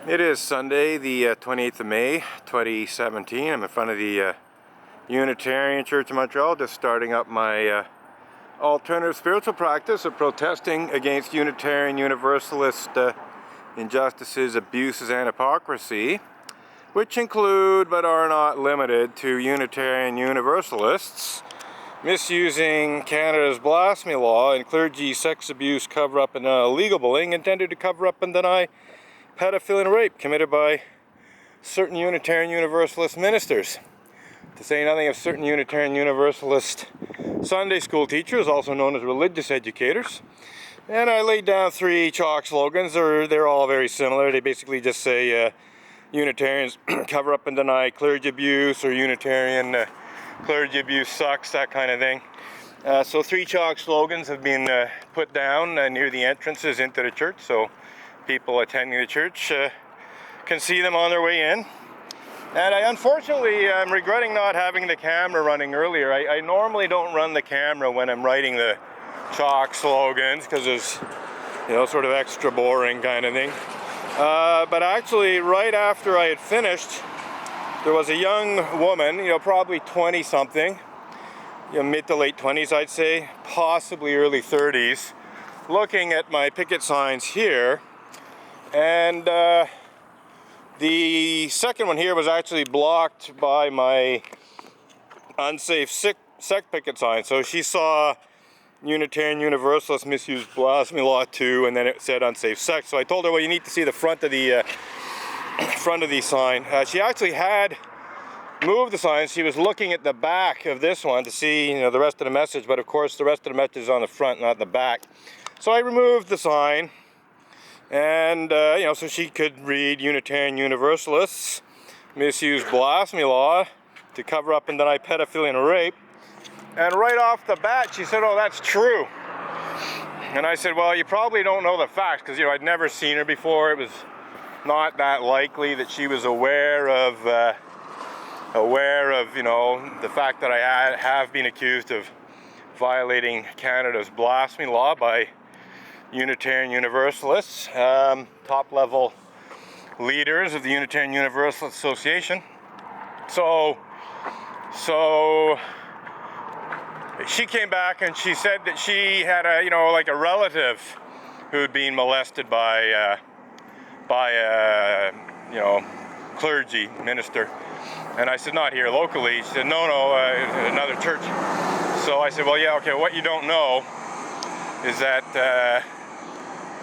It is Sunday, the 28th of May, 2017. I'm in front of the Unitarian Church of Montreal, just starting up my alternative spiritual practice of protesting against Unitarian Universalist injustices, abuses, and hypocrisy, which include but are not limited to Unitarian Universalists misusing Canada's blasphemy law and clergy sex abuse cover-up and illegal bullying intended to cover up and deny pedophilia and rape committed by certain Unitarian Universalist ministers. To say nothing of certain Unitarian Universalist Sunday school teachers, also known as religious educators. And I laid down 3 chalk slogans. They're all very similar. They basically just say Unitarians cover up and deny clergy abuse, or Unitarian clergy abuse sucks, that kind of thing. So 3 chalk slogans have been put down near the entrances into the church, so people attending the church can see them on their way in. And unfortunately, I'm regretting not having the camera running earlier. I normally don't run the camera when I'm writing the chalk slogans because it's, sort of extra boring kind of thing. But actually, right after I had finished, there was a young woman, probably 20-something, mid to late 20s, I'd say, possibly early 30s, looking at my picket signs here. And the second one here was actually blocked by my unsafe sect picket sign. So she saw Unitarian Universalist misuse blasphemy law 2, and then it said unsafe sect. So I told her, well, you need to see the front of the sign. She actually had moved the sign. She was looking at the back of this one to see, the rest of the message. But of course, the rest of the message is on the front, not the back. So I removed the sign. And, so she could read Unitarian Universalists misuse blasphemy law to cover up and deny pedophilia and rape. And right off the bat, she said, oh, that's true. And I said, well, you probably don't know the facts, because, I'd never seen her before. It was not that likely that she was aware of, the fact that I have been accused of violating Canada's blasphemy law by Unitarian Universalists, top-level leaders of the Unitarian Universalist Association. So she came back and she said that she had a relative who'd been molested by a clergy minister. And I said, not here locally. She said, no, another church. So I said, well, yeah, okay, what you don't know is that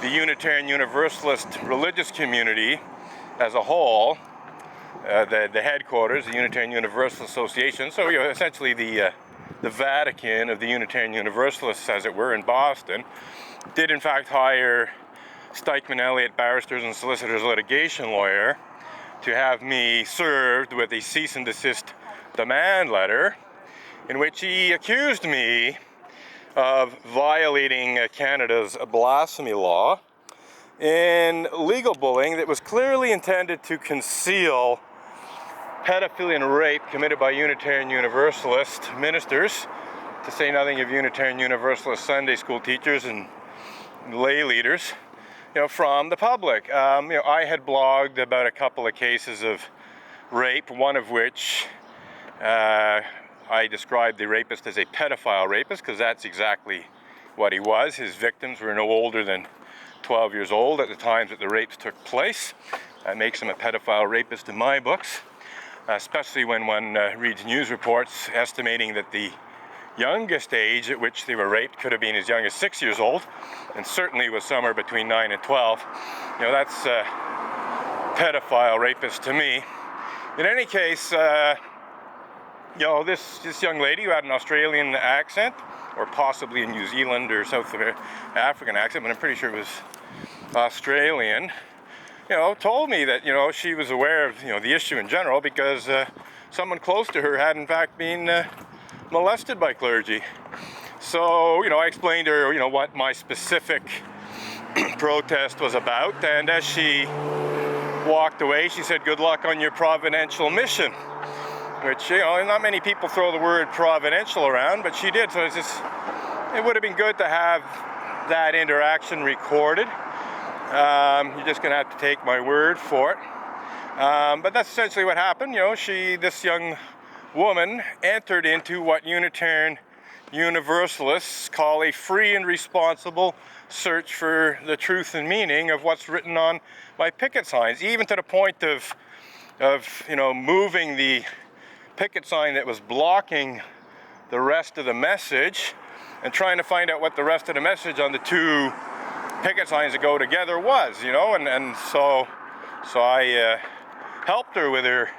the Unitarian Universalist religious community as a whole, the headquarters, the Unitarian Universalist Association, so essentially the Vatican of the Unitarian Universalists, as it were, in Boston, did in fact hire Stikeman Elliott Barristers and Solicitors Litigation Lawyer to have me served with a cease and desist demand letter in which he accused me of violating Canada's blasphemy law in legal bullying that was clearly intended to conceal pedophilia and rape committed by Unitarian Universalist ministers, to say nothing of Unitarian Universalist Sunday school teachers and lay leaders, from the public. I had blogged about a couple of cases of rape, one of which I described the rapist as a pedophile rapist, because that's exactly what he was. His victims were no older than 12 years old at the times that the rapes took place. That makes him a pedophile rapist in my books, especially when one reads news reports estimating that the youngest age at which they were raped could have been as young as 6 years old, and certainly was somewhere between 9 and 12. That's pedophile rapist to me. In any case, this young lady who had an Australian accent, or possibly a New Zealand or South African accent, but I'm pretty sure it was Australian, told me that, she was aware of, the issue in general because someone close to her had in fact been molested by clergy. So, I explained to her, what my specific protest was about, and as she walked away, she said, good luck on your providential mission. Which, not many people throw the word providential around, but she did. So it would have been good to have that interaction recorded. You're just going to have to take my word for it. But that's essentially what happened. You know, this young woman entered into what Unitarian Universalists call a free and responsible search for the truth and meaning of what's written on my picket signs, even to the point of you know, moving the picket sign that was blocking the rest of the message and trying to find out what the rest of the message on the two picket signs that go together was, you know, and so I helped her with her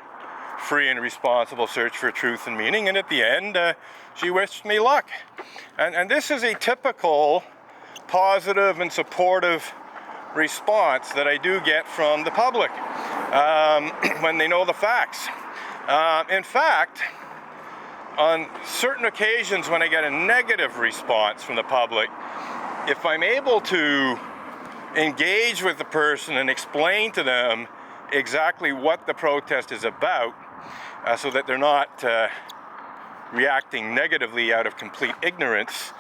free and responsible search for truth and meaning, and at the end she wished me luck. And this is a typical positive and supportive response that I do get from the public when they know the facts. In fact, on certain occasions when I get a negative response from the public, if I'm able to engage with the person and explain to them exactly what the protest is about, so that they're not reacting negatively out of complete ignorance,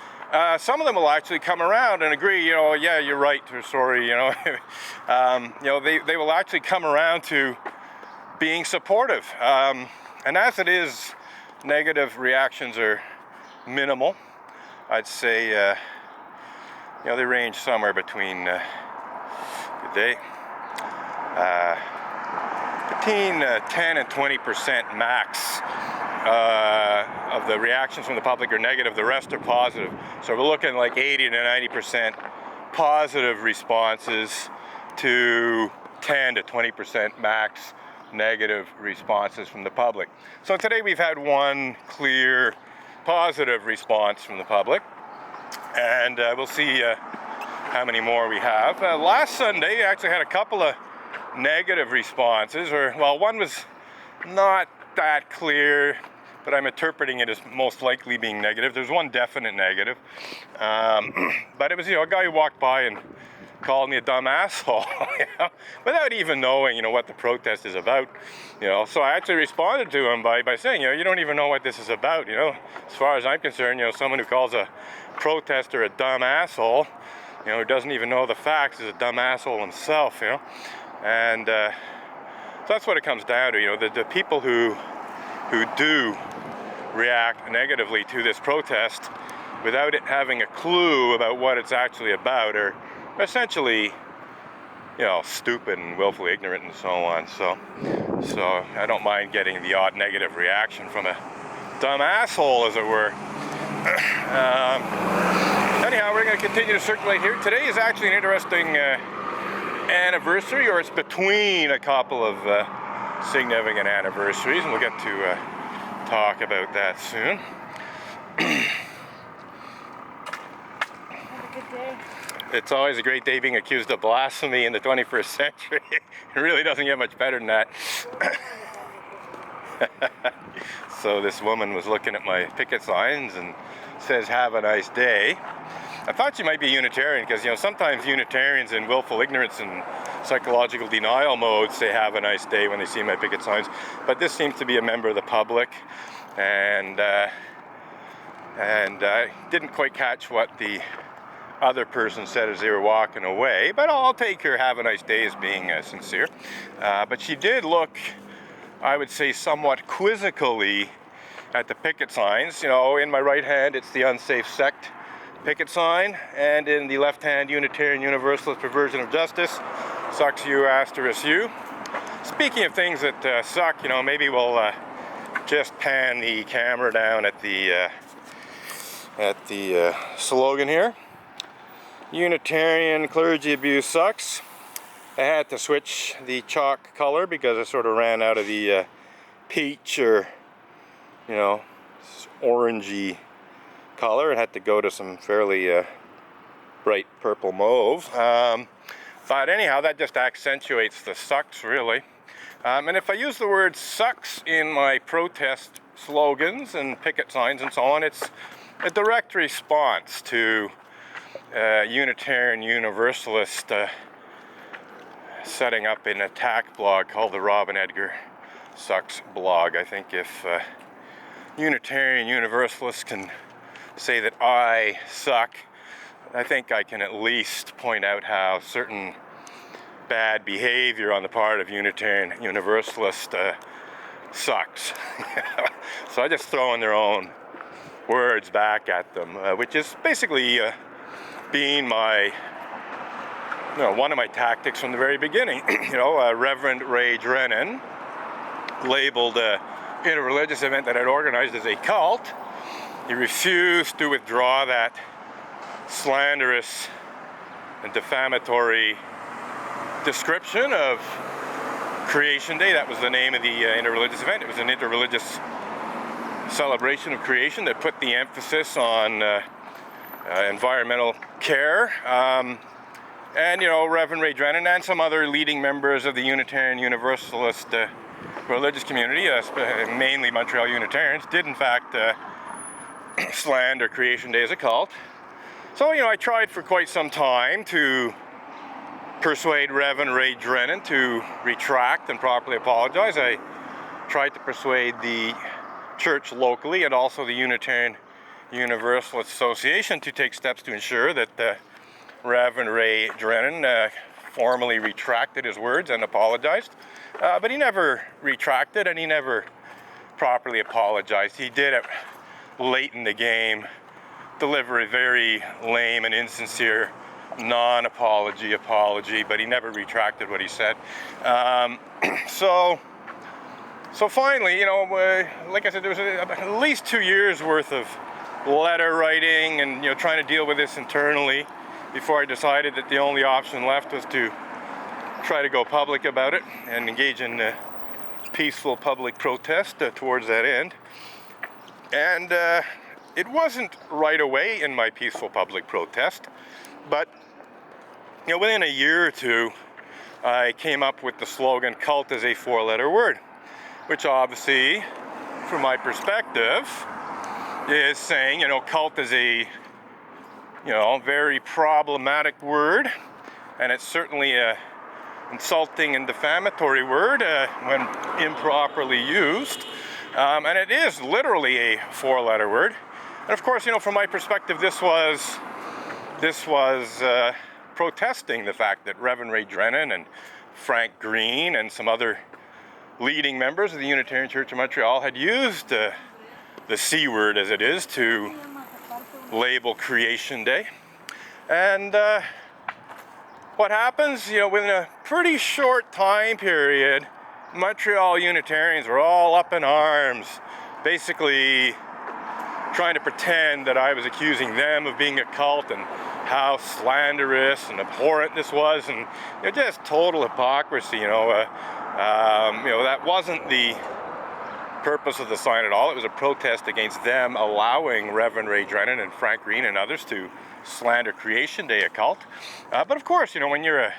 some of them will actually come around and agree, you know, yeah, you're right, or sorry, you know. You know, they will actually come around to being supportive. And as it is, negative reactions are minimal. I'd say, you know, they range somewhere between, good day, between 10 and 20% max of the reactions from the public are negative. The rest are positive. So we're looking like 80 to 90% positive responses to 10 to 20% max negative responses from the public. So today we've had one clear positive response from the public, and we'll see how many more we have. Last Sunday I actually had a couple of negative responses, or well, one was not that clear, but I'm interpreting it as most likely being negative. There's one definite negative, but it was, you know, a guy who walked by and called me a dumb asshole, you know, without even knowing, you know, what the protest is about, you know. So I actually responded to him by saying, you know, you don't even know what this is about, you know. As far as I'm concerned, you know, someone who calls a protester a dumb asshole, you know, who doesn't even know the facts, is a dumb asshole himself, you know. And so that's what it comes down to, you know, the people who do react negatively to this protest without it having a clue about what it's actually about are essentially, you know, stupid and willfully ignorant and so on. So I don't mind getting the odd negative reaction from a dumb asshole, as it were. Anyhow, we're going to continue to circulate here. Today is actually an interesting anniversary, or it's between a couple of significant anniversaries, and we'll get to talk about that soon. Have a good day. It's always a great day being accused of blasphemy in the 21st century. It really doesn't get much better than that. So this woman was looking at my picket signs and says, "Have a nice day." I thought she might be Unitarian, because, you know, sometimes Unitarians in willful ignorance and psychological denial mode say "have a nice day" when they see my picket signs. But this seems to be a member of the public, and I didn't quite catch what the other person said as they were walking away, but I'll take her "have a nice day" as being sincere. But she did look, I would say, somewhat quizzically at the picket signs. You know, in my right hand it's the unsafe sect picket sign, and in the left hand, Unitarian Universalist perversion of justice, sucks you asterisk you. Speaking of things that suck, you know, maybe we'll just pan the camera down at the slogan here. Unitarian clergy abuse sucks. I had to switch the chalk color because I sort of ran out of the peach, or, you know, orangey color, and had to go to some fairly bright purple mauve. But anyhow, that just accentuates the sucks, really. And if I use the word sucks in my protest slogans and picket signs and so on, it's a direct response to Unitarian Universalist setting up an attack blog called the Robin Edgar Sucks blog. I think if Unitarian Universalists can say that I suck, I think I can at least point out how certain bad behavior on the part of Unitarian Universalists sucks. So I just throw in their own words back at them, which is basically being my, one of my tactics from the very beginning. Reverend Ray Drennan labeled an interreligious event that I'd organized as a cult. He refused to withdraw that slanderous and defamatory description of Creation Day. That was the name of the interreligious event. It was an interreligious celebration of creation that put the emphasis on environmental care. And Reverend Ray Drennan and some other leading members of the Unitarian Universalist religious community, mainly Montreal Unitarians, did in fact slander Creation Day as a cult. So, I tried for quite some time to persuade Reverend Ray Drennan to retract and properly apologize. I tried to persuade the church locally and also the Unitarian Universalist Association to take steps to ensure that Reverend Ray Drennan formally retracted his words and apologized. But he never retracted and he never properly apologized. He did it late in the game deliver a very lame and insincere non-apology apology, but he never retracted what he said. So finally, like I said, there was at least 2 years worth of letter writing and trying to deal with this internally before I decided that the only option left was to try to go public about it and engage in peaceful public protest towards that end. And it wasn't right away in my peaceful public protest, but within a year or two, I came up with the slogan, "Cult is a four-letter word," which obviously, from my perspective, is saying, cult is a, very problematic word, and it's certainly a insulting and defamatory word when improperly used, and it is literally a four-letter word. And of course, from my perspective, this was protesting the fact that Reverend Ray Drennan and Frank Green and some other leading members of the Unitarian Church of Montreal had used the C word, as it is, to label Creation Day. And what happens, within a pretty short time period, Montreal Unitarians were all up in arms, basically trying to pretend that I was accusing them of being a cult and how slanderous and abhorrent this was, and just total hypocrisy. That wasn't the purpose of the sign at all. It was a protest against them allowing Reverend Ray Drennan and Frank Green and others to slander Creation Day, a cult. But of course, when you're a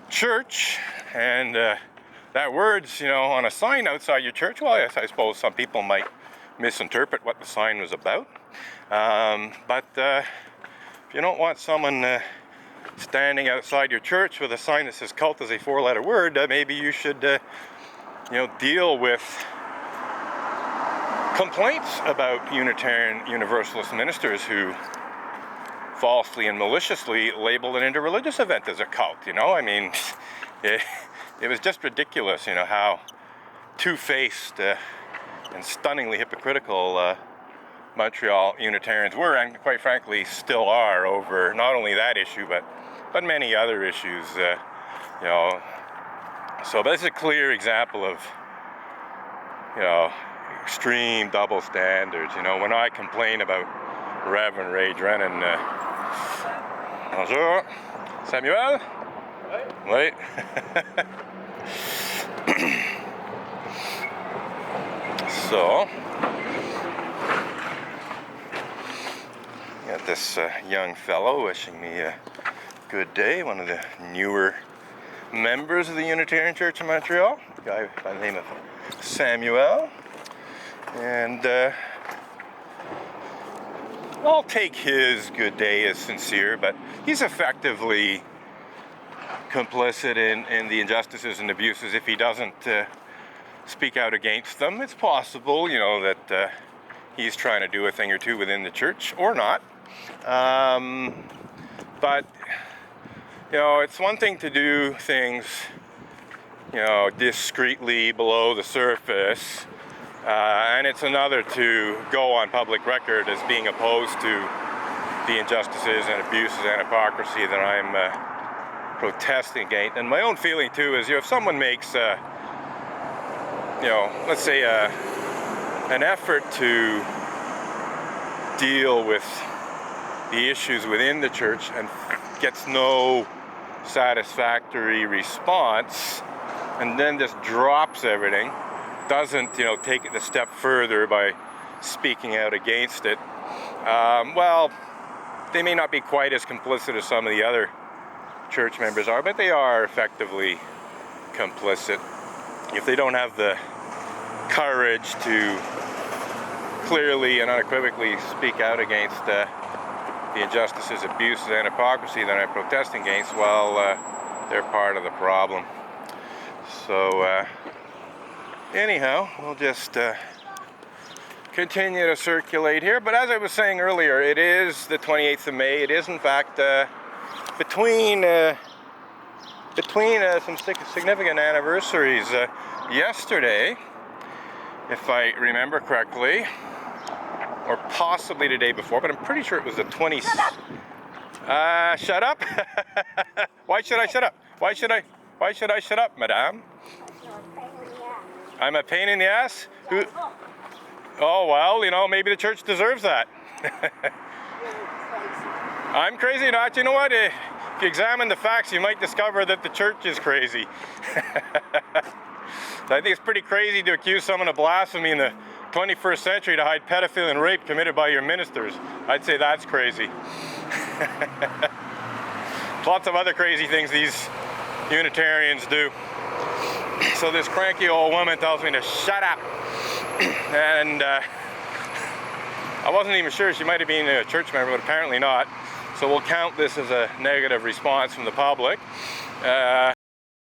church and that word's on a sign outside your church, well, yes, I suppose some people might misinterpret what the sign was about. But if you don't want someone standing outside your church with a sign that says "cult" is a four-letter word, maybe you should, deal with complaints about Unitarian Universalist ministers who falsely and maliciously labeled an interreligious event as a cult. It was just ridiculous, how two-faced and stunningly hypocritical Montreal Unitarians were, and quite frankly still are, over not only that issue but many other issues. So that's a clear example of extreme double standards. When I complain about Reverend Ray Drennan, bonjour, Samuel. Oui. So, got this young fellow wishing me a good day, one of the newer members of the Unitarian Church of Montreal, a guy by the name of Samuel. And I'll take his good day as sincere, but he's effectively complicit in the injustices and abuses if he doesn't speak out against them. It's possible, that he's trying to do a thing or two within the church, or not. But, You know, it's one thing to do things, you know, discreetly below the surface, and it's another to go on public record as being opposed to the injustices and abuses and hypocrisy that I'm protesting against. And my own feeling too is, you know, if someone makes, you know, let's say an effort to deal with the issues within the church and gets no satisfactory response, and then just drops everything, doesn't, you know, take it a step further by speaking out against it, well, they may not be quite as complicit as some of the other church members are, but they are effectively complicit. If they don't have the courage to clearly and unequivocally speak out against the injustices, abuses, and hypocrisy that I'm protesting against, well, they're part of the problem. So, anyhow, we'll just continue to circulate here. But as I was saying earlier, it is the 28th of May. It is, in fact, between some significant anniversaries. Yesterday, if I remember correctly, or possibly the day before, but I'm pretty sure it was the 20th. Shut up! Why should I shut up? Why should I shut up, madame? I'm a pain in the ass? Who? Oh, well, you know, maybe the church deserves that. I'm crazy? No, you know what? If you examine the facts, you might discover that the church is crazy. I think it's pretty crazy to accuse someone of blasphemy in the 21st century to hide pedophilia and rape committed by your ministers. I'd say that's crazy. Lots of other crazy things these Unitarians do. So this cranky old woman tells me to shut up. And I wasn't even sure. She might have been a church member, but apparently not. So we'll count this as a negative response from the public.